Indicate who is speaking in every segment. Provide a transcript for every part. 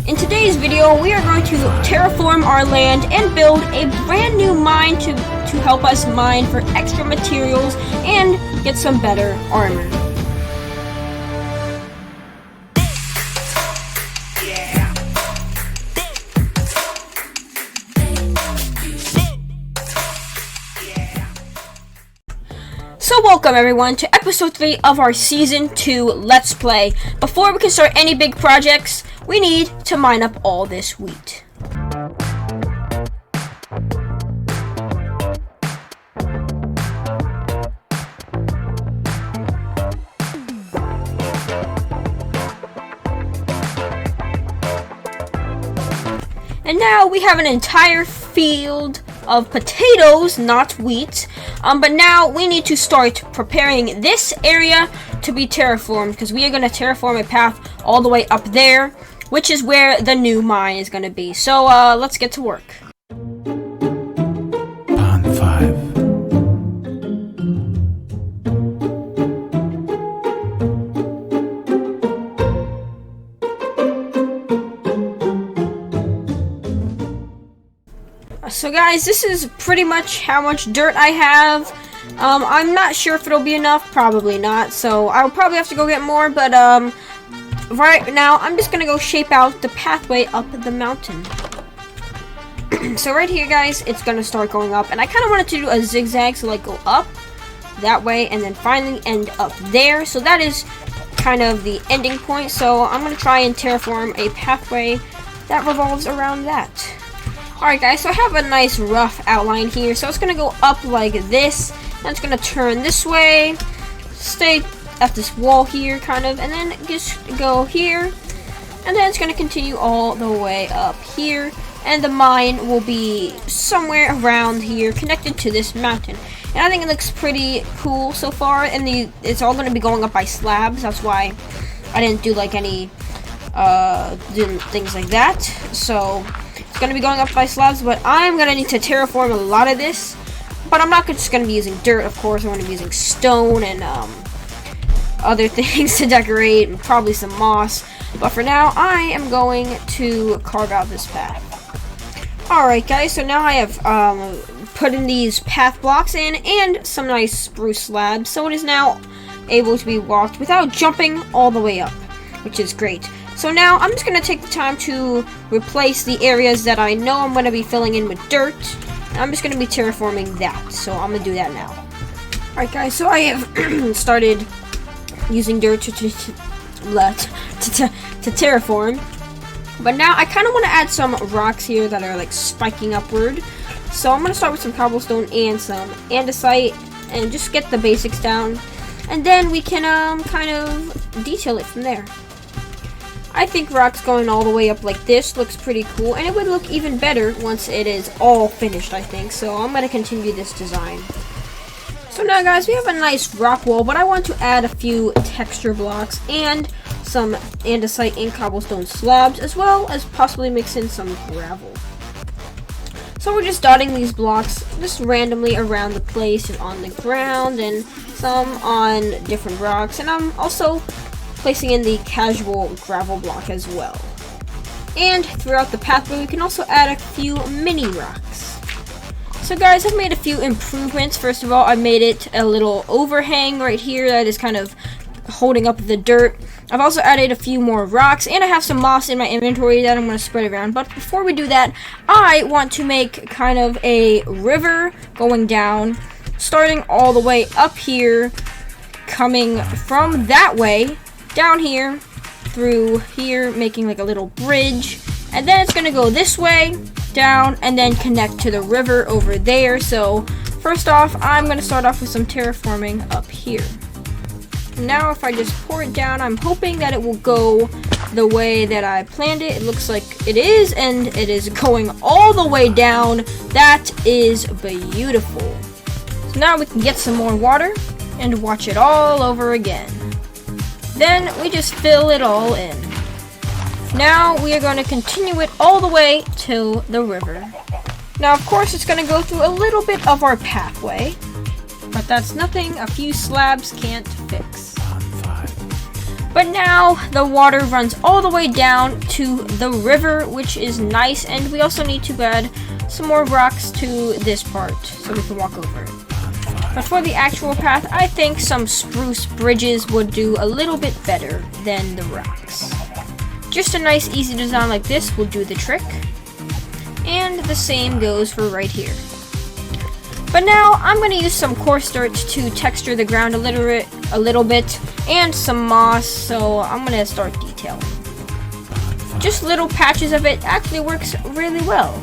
Speaker 1: In today's video, we are going to terraform our land and build a brand new mine to help us mine for extra materials and get some better armor. So welcome everyone to episode 3 of our season 2 Let's Play. Before we can start any big projects, we need to mine up all this wheat. And now we have an entire field of potatoes, not wheat, but now we need to start preparing this area to be terraformed, because we are going to terraform a path all the way up there, which is where the new mine is going to be. So let's get to work.
Speaker 2: Pond 5.
Speaker 1: So guys, this is pretty much how much dirt I have. I'm not sure if it'll be enough, probably not, so I'll probably have to go get more, but right now I'm just gonna go shape out the pathway up the mountain. So right here guys, it's gonna start going up, and I kind of wanted to do a zigzag, so like go up that way and then finally end up there. So that is kind of the ending point, so I'm gonna try and terraform a pathway that revolves around that. Alright guys, so I have a nice rough outline here. So it's going to go up like this, and it's going to turn this way, stay at this wall here kind of, and then just go here, and then it's going to continue all the way up here, and the mine will be somewhere around here connected to this mountain. And I think it looks pretty cool so far, and it's all going to be going up by slabs. That's why I didn't do like any things like that. So it's going to be going up by slabs, but I'm going to need to terraform a lot of this. But I'm not just going to be using dirt, of course. I'm going to be using stone and other things to decorate, and probably some moss. But for now, I am going to carve out this path. Alright guys, so now I have put in these path blocks in and some nice spruce slabs. So it is now able to be walked without jumping all the way up, which is great. So now I'm just going to take the time to replace the areas that I know I'm going to be filling in with dirt. I'm just going to be terraforming that. So I'm going to do that now. Alright guys, so I have started using dirt to terraform. But now I kind of want to add some rocks here that are like spiking upward. So I'm going to start with some cobblestone and some andesite and just get the basics down. And then we can kind of detail it from there. I think rocks going all the way up like this looks pretty cool, and it would look even better once it is all finished, I think. So I'm going to continue this design. So now guys, we have a nice rock wall, but I want to add a few texture blocks and some andesite and cobblestone slabs, as well as possibly mix in some gravel. So we're just dotting these blocks just randomly around the place and on the ground, and some on different rocks, and I'm also placing in the casual gravel block as well. And throughout the pathway we can also add a few mini rocks. So guys, I've made a few improvements. First of all, I made it a little overhang right here that is kind of holding up the dirt. I've also added a few more rocks, and I have some moss in my inventory that I'm going to spread around. But before we do that, I want to make kind of a river going down, starting all the way up here, coming from that way down here, through here, making like a little bridge, and then it's gonna go this way, down, and then connect to the river over there. So first off, I'm gonna start off with some terraforming up here. Now if I just pour it down, I'm hoping that it will go the way that I planned it. It looks like it is, and it is going all the way down. That is beautiful. So now we can get some more water and watch it all over again. Then we just fill it all in. Now we are going to continue it all the way to the river. Now of course it's going to go through a little bit of our pathway, but that's nothing a few slabs can't fix. But now the water runs all the way down to the river, which is nice, and we also need to add some more rocks to this part so we can walk over it. But for the actual path, I think some spruce bridges would do a little bit better than the rocks. Just a nice easy design like this will do the trick. And the same goes for right here. But now I'm going to use some coarse dirt to texture the ground a little bit and some moss, so I'm going to start detailing. Just little patches of it actually works really well.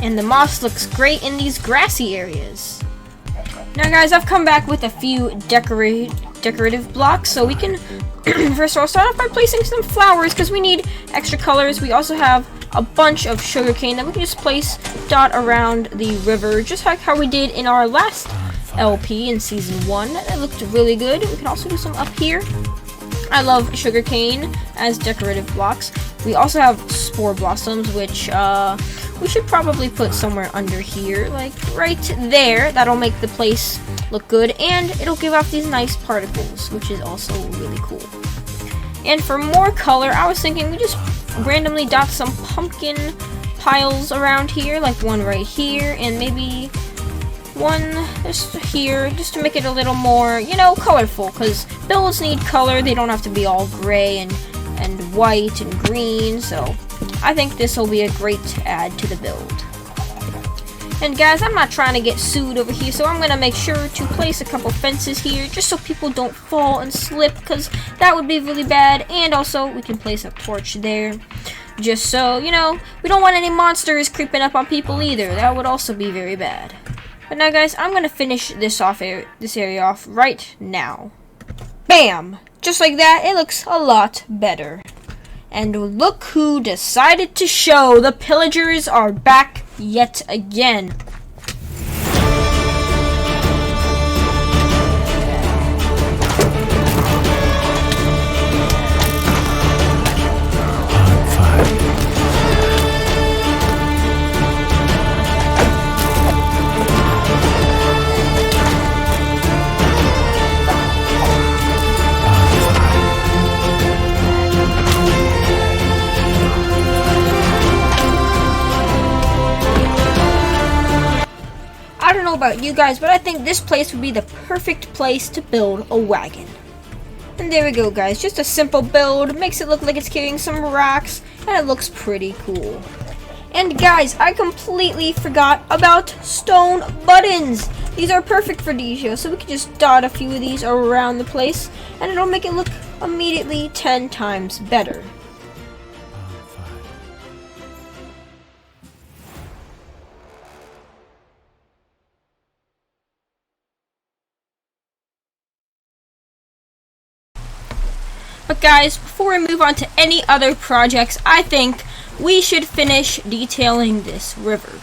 Speaker 1: And the moss looks great in these grassy areas. Now guys, I've come back with a few decorative blocks, so we can first of all start off by placing some flowers because we need extra colors. We also have a bunch of sugarcane that we can just place dot around the river, just like how we did in our last LP in season 1. That looked really good. We can also do some up here. I love sugarcane as decorative blocks. We also have spore blossoms, which we should probably put somewhere under here, like right there. That'll make the place look good, and it'll give off these nice particles, which is also really cool. And for more color, I was thinking we just randomly dot some pumpkin piles around here, like one right here, and maybe one just here, just to make it a little more, you know, colorful, because builds need color. They don't have to be all gray and white and green, so I think this will be a great add to the build. And guys, I'm not trying to get sued over here, so I'm going to make sure to place a couple fences here just so people don't fall and slip, because that would be really bad. And also, we can place a torch there just so, you know, we don't want any monsters creeping up on people either. That would also be very bad. But now guys, I'm going to finish this area off right now. Bam! Just like that, it looks a lot better. And look who decided to show. The pillagers are back yet again. I don't know about you guys, but I think this place would be the perfect place to build a wagon. And there we go guys, just a simple build, makes it look like it's carrying some rocks, and it looks pretty cool. And guys, I completely forgot about stone buttons. These are perfect for detail, so we can just dot a few of these around the place, and it'll make it look immediately 10 times better. But guys, before we move on to any other projects, I think we should finish detailing this river.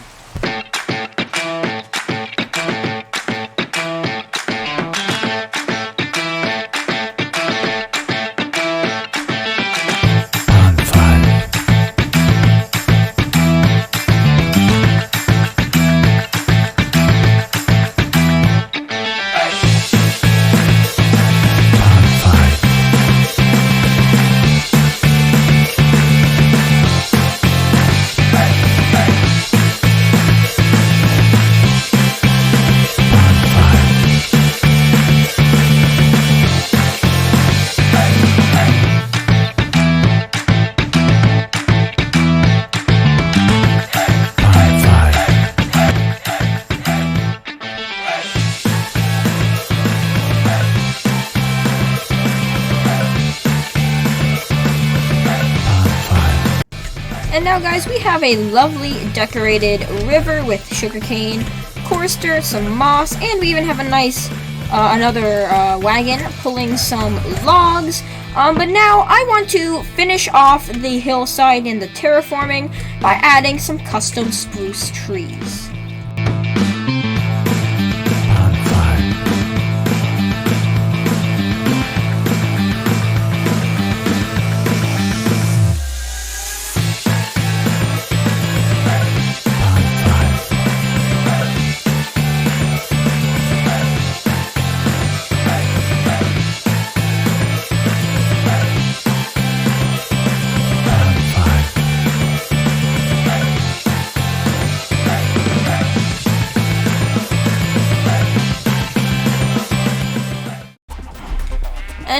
Speaker 1: And now guys, we have a lovely decorated river with sugarcane, coarse dirt, some moss, and we even have a nice another wagon pulling some logs. But now I want to finish off the hillside and the terraforming by adding some custom spruce trees.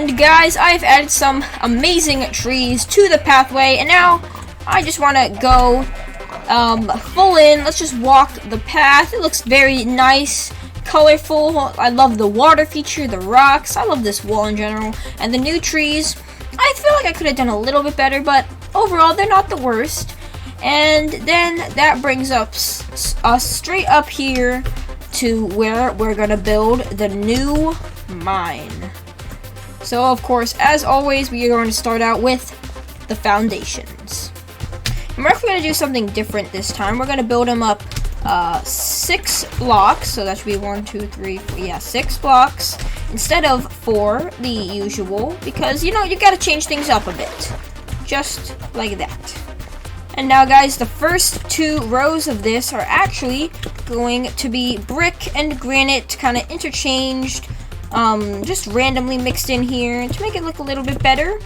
Speaker 1: And guys, I've added some amazing trees to the pathway, and now I just want to go full in. Let's just walk the path. It looks very nice, colorful. I love the water feature, the rocks. I love this wall in general, and the new trees. I feel like I could have done a little bit better, but overall they're not the worst. And then that brings us straight up here to where we're gonna build the new mine. So of course, as always, we are going to start out with the foundations. And we're actually going to do something different this time. We're going to build them up 6 blocks. So that should be 1, 2, 3, 4, yeah, 6 blocks instead of 4, the usual, because you know you got to change things up a bit, just like that. And now guys, the first 2 rows of this are actually going to be brick and granite kind of interchanged, just randomly mixed in here to make it look a little bit better.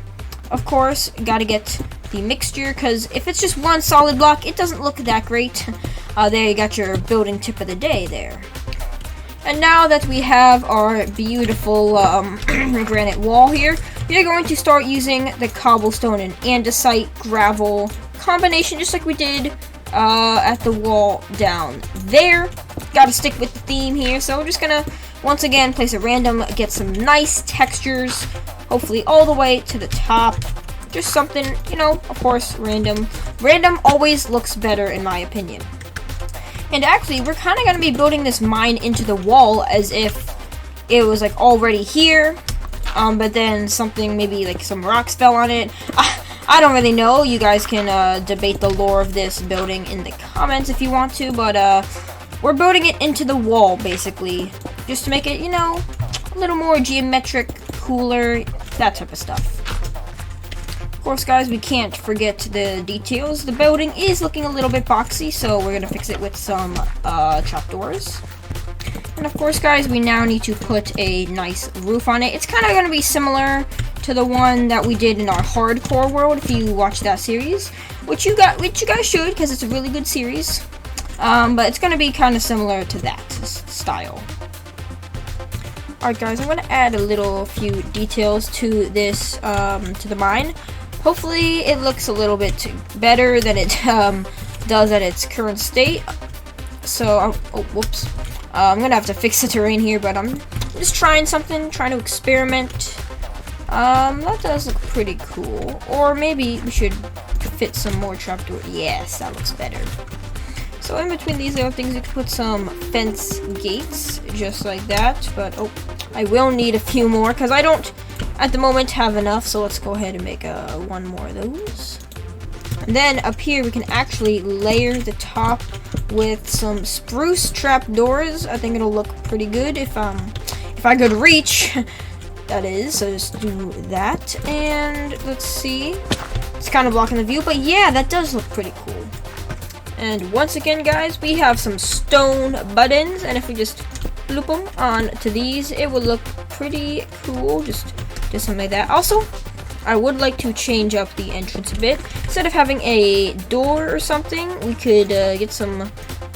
Speaker 1: Of course, gotta get the mixture, because if it's just one solid block, it doesn't look that great. There you got your building tip of the day there. And now that we have our beautiful granite wall here, we are going to start using the cobblestone and andesite gravel combination, just like we did at the wall down there. Gotta stick with the theme here, so we're just gonna once again place a random, get some nice textures, hopefully all the way to the top. Just something, you know, of course, random. Random always looks better in my opinion. And actually, we're kind of gonna be building this mine into the wall as if it was like already here, but then something, maybe like some rocks fell on it. I don't really know. You guys can debate the lore of this building in the comments if you want to, but we're building it into the wall basically, just to make it, you know, a little more geometric, cooler, that type of stuff. Of course, guys, we can't forget the details. The building is looking a little bit boxy, so we're gonna fix it with some trapdoors. And of course, guys, we now need to put a nice roof on it. It's kind of gonna be similar to the one that we did in our hardcore world, if you watch that series, which you guys should, because it's a really good series. But it's gonna be kind of similar to that style. Alright guys, I'm gonna add a few details to this, to the mine. Hopefully it looks a little bit better than it does at its current state. So, oh whoops. I'm gonna have to fix the terrain here, but I'm just trying something, trying to experiment. That does look pretty cool. Or maybe we should fit some more trapdoor. Yes, that looks better. So in between these little things, you can put some fence gates, just like that. But, oh, I will need a few more, because I don't, at the moment, have enough. So let's go ahead and make one more of those. And then up here, we can actually layer the top with some spruce trapdoors. I think it'll look pretty good if I could reach. That is, so just do that. And let's see. It's kind of blocking the view, but yeah, that does look pretty cool. And once again, guys, we have some stone buttons, and if we just loop them onto these, it will look pretty cool. Just something like that. Also, I would like to change up the entrance a bit. Instead of having a door or something, we could get some.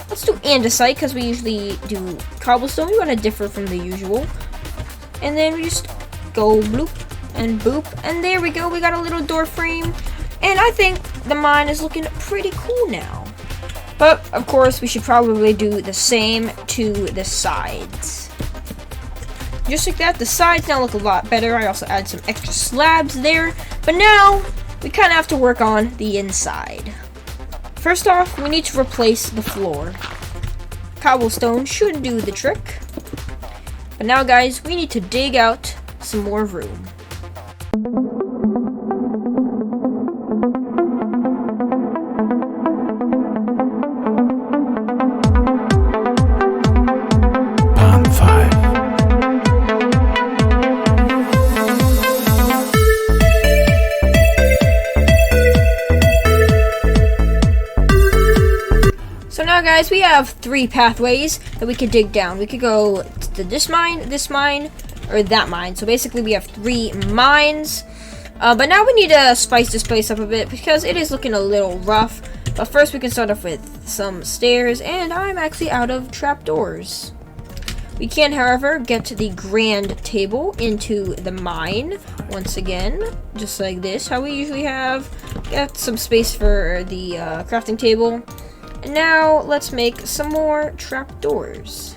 Speaker 1: Let's do andesite, because we usually do cobblestone. We want to differ from the usual. And then we just go bloop and boop, and there we go. We got a little door frame, and I think the mine is looking pretty cool now. But of course, we should probably do the same to the sides. Just like that, the sides now look a lot better. I also added some extra slabs there, but now we kind of have to work on the inside. First off, we need to replace the floor. Cobblestone should do the trick. But now, guys, we need to dig out some more room. So now, guys, we have 3 pathways that we could dig down. We could go to this mine, or that mine. So basically, we have 3 mines. But now we need to spice this place up a bit, because it is looking a little rough. But first, we can start off with some stairs, and I'm actually out of trapdoors. We can, however, get the grand table into the mine once again, just like this, how we usually have. Get some space for the crafting table. And now let's make some more trapdoors.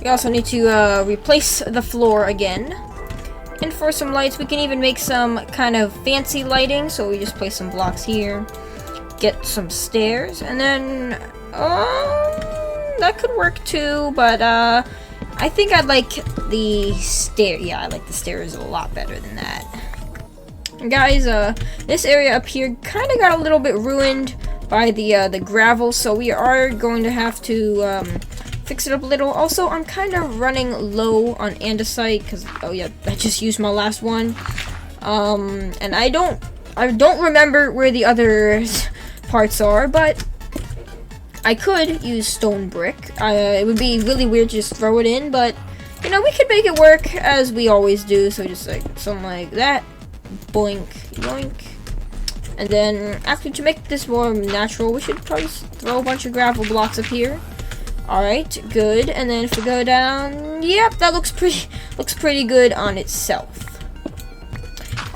Speaker 1: We also need to replace the floor again. And for some lights, we can even make some kind of fancy lighting. So we just place some blocks here, get some stairs, and then that could work too, but I think I'd like the stair. Yeah, I like the stairs a lot better than that. And guys, this area up here kind of got a little bit ruined by the gravel, so we are going to have to fix it up a little. Also, I'm kind of running low on andesite because oh yeah, I just used my last one. And I don't remember where the other parts are, but I could use stone brick. It would be really weird to just throw it in, but you know, we could make it work as we always do. So just like something like that, boink, yoink. And then actually, to make this more natural, we should probably throw a bunch of gravel blocks up here. All right, good. And then if we go down, yep, that looks pretty good on itself.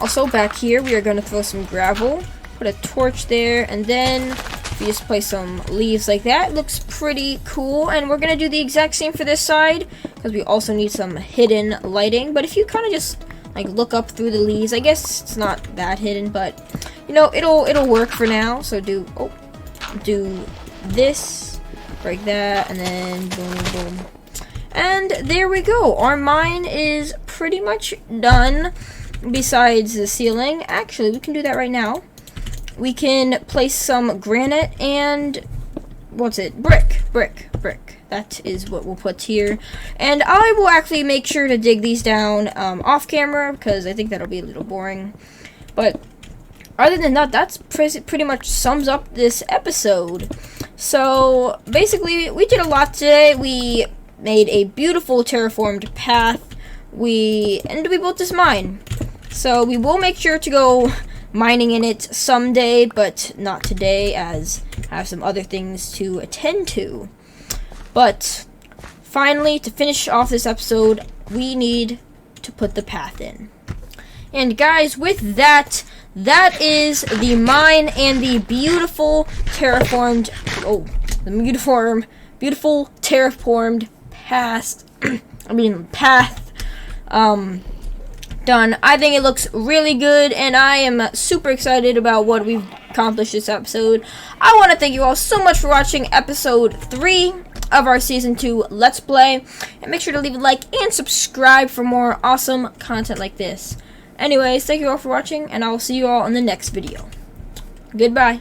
Speaker 1: Also back here, we are going to throw some gravel, put a torch there, and then we just place some leaves like that. It looks pretty cool. And we're going to do the exact same for this side because we also need some hidden lighting. But if you kind of just like look up through the leaves, I guess it's not that hidden, but you know, it'll work for now. So do this, break that, and then boom, boom. And there we go. Our mine is pretty much done. Besides the ceiling, actually, we can do that right now. We can place some granite and what's it? Brick. That is what we'll put here. And I will actually make sure to dig these down off camera because I think that'll be a little boring. But other than that, that's pretty much sums up this episode. So basically, we did a lot today. We made a beautiful terraformed path. We built this mine. So we will make sure to go mining in it someday, but not today, as I have some other things to attend to. But finally, to finish off this episode, we need to put the path in. And guys, with that, that is the mine and the beautiful terraformed, beautiful terraformed path done. I think it looks really good, and I am super excited about what we've accomplished this episode. I want to thank you all so much for watching episode 3 of our season 2 Let's Play, and make sure to leave a like and subscribe for more awesome content like this. Anyways, thank you all for watching, and I will see you all in the next video. Goodbye.